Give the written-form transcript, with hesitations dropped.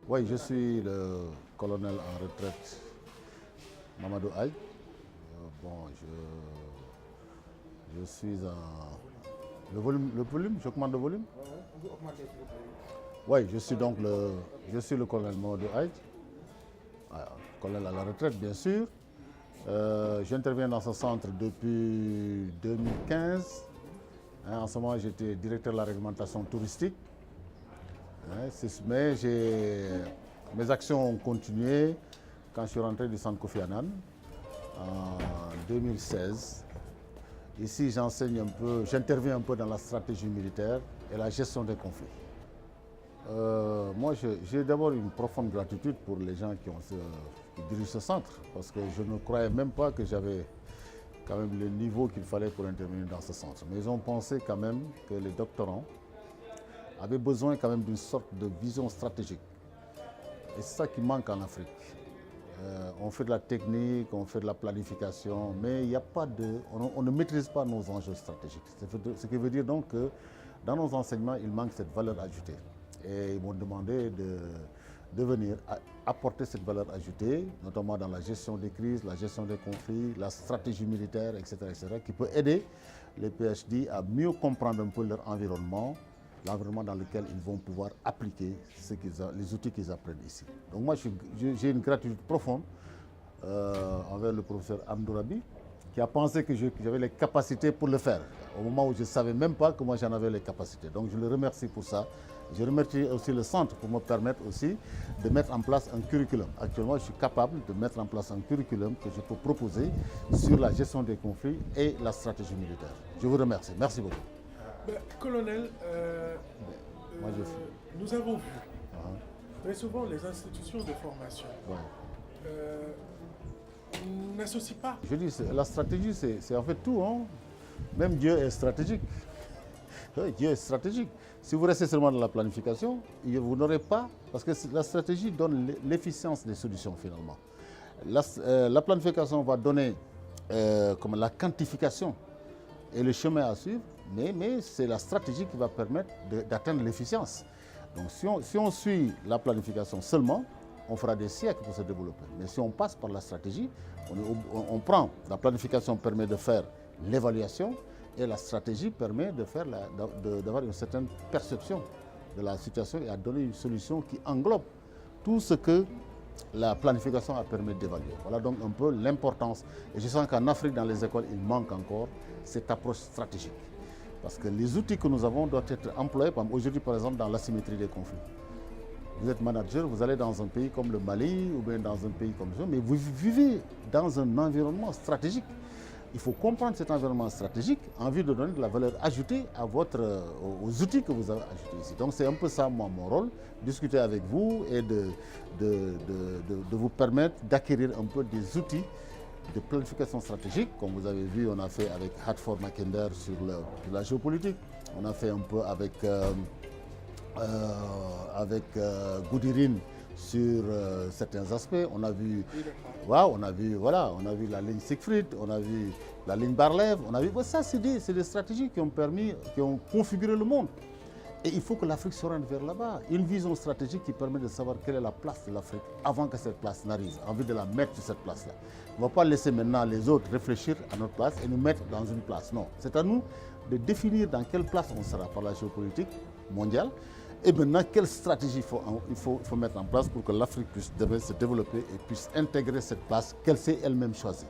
Oui, je suis le colonel en retraite Mamadou Aïe. Bon, je suis en... Le volume, je commande le volume. On peut augmenter s'il vous plaît. Oui, je suis le colonel Mamadou Aïe, colonel à la retraite bien sûr. J'interviens dans ce centre depuis 2015. En ce moment, j'étais directeur de la réglementation touristique. Mais mes actions ont continué quand je suis rentré du centre Kofi Annan en 2016. Ici, j'interviens un peu dans la stratégie militaire et la gestion des conflits. Moi, j'ai d'abord une profonde gratitude pour les gens qui dirigent ce centre, parce que je ne croyais même pas que j'avais quand même le niveau qu'il fallait pour intervenir dans ce centre. Mais ils ont pensé quand même que les doctorants avaient besoin quand même d'une sorte de vision stratégique. Et c'est ça qui manque en Afrique. On fait de la technique, on fait de la planification, mais il n'y a pas on ne maîtrise pas nos enjeux stratégiques. Ce qui veut dire donc que dans nos enseignements, il manque cette valeur ajoutée. Et ils m'ont demandé de venir apporter cette valeur ajoutée, notamment dans la gestion des crises, la gestion des conflits, la stratégie militaire, etc., qui peut aider les PhD à mieux comprendre un peu leur environnement, l'environnement dans lequel ils vont pouvoir appliquer les outils qu'ils apprennent ici. Donc moi, j'ai une gratitude profonde envers le professeur Amdourabi, qui a pensé que j'avais les capacités pour le faire, au moment où je ne savais même pas que moi j'en avais les capacités. Donc je le remercie pour ça. Je remercie aussi le centre pour me permettre aussi de mettre en place un curriculum. Actuellement, je suis capable de mettre en place un curriculum que je peux proposer sur la gestion des conflits et la stratégie militaire. Je vous remercie. Merci beaucoup. Colonel, nous avons vu très souvent les institutions de formation n'associent pas. Je dis, la stratégie, c'est en fait tout. Hein. Même Dieu est stratégique. Oui, Dieu est stratégique. Si vous restez seulement dans la planification, vous n'aurez pas, parce que la stratégie donne l'efficience des solutions finalement. La planification va donner la quantification et le chemin à suivre, mais c'est la stratégie qui va permettre d'atteindre l'efficience. Donc si on suit la planification seulement, on fera des siècles pour se développer. Mais si on passe par la stratégie, on prend, la planification permet de faire l'évaluation, et la stratégie permet d'avoir une certaine perception de la situation et à donner une solution qui englobe tout ce que la planification a permis d'évaluer. Voilà donc un peu l'importance. Et je sens qu'en Afrique, dans les écoles, il manque encore cette approche stratégique. Parce que les outils que nous avons doivent être employés, aujourd'hui par exemple, dans l'asymétrie des conflits. Vous êtes manager, vous allez dans un pays comme le Mali ou bien dans un pays comme ça, mais vous vivez dans un environnement stratégique. Il faut comprendre cet environnement stratégique en vue de donner de la valeur ajoutée aux outils que vous avez ajoutés ici. Donc c'est un peu ça mon rôle, discuter avec vous et de vous permettre d'acquérir un peu des outils de planification stratégique. Comme vous avez vu, on a fait avec Hartford Mackinder sur la géopolitique, on a fait un peu avec Goudirine sur certains aspects. On a vu la ligne Siegfried, on a vu la ligne Barlev, ça c'est des stratégies qui ont configuré le monde. Et il faut que l'Afrique se rende vers là-bas. Une vision stratégique qui permet de savoir quelle est la place de l'Afrique avant que cette place n'arrive, envie de la mettre sur cette place-là. On ne va pas laisser maintenant les autres réfléchir à notre place et nous mettre dans une place. Non, c'est à nous de définir dans quelle place on sera par la géopolitique mondiale. Et maintenant, quelle stratégie il faut mettre en place pour que l'Afrique puisse se développer et puisse intégrer cette place qu'elle s'est elle-même choisie.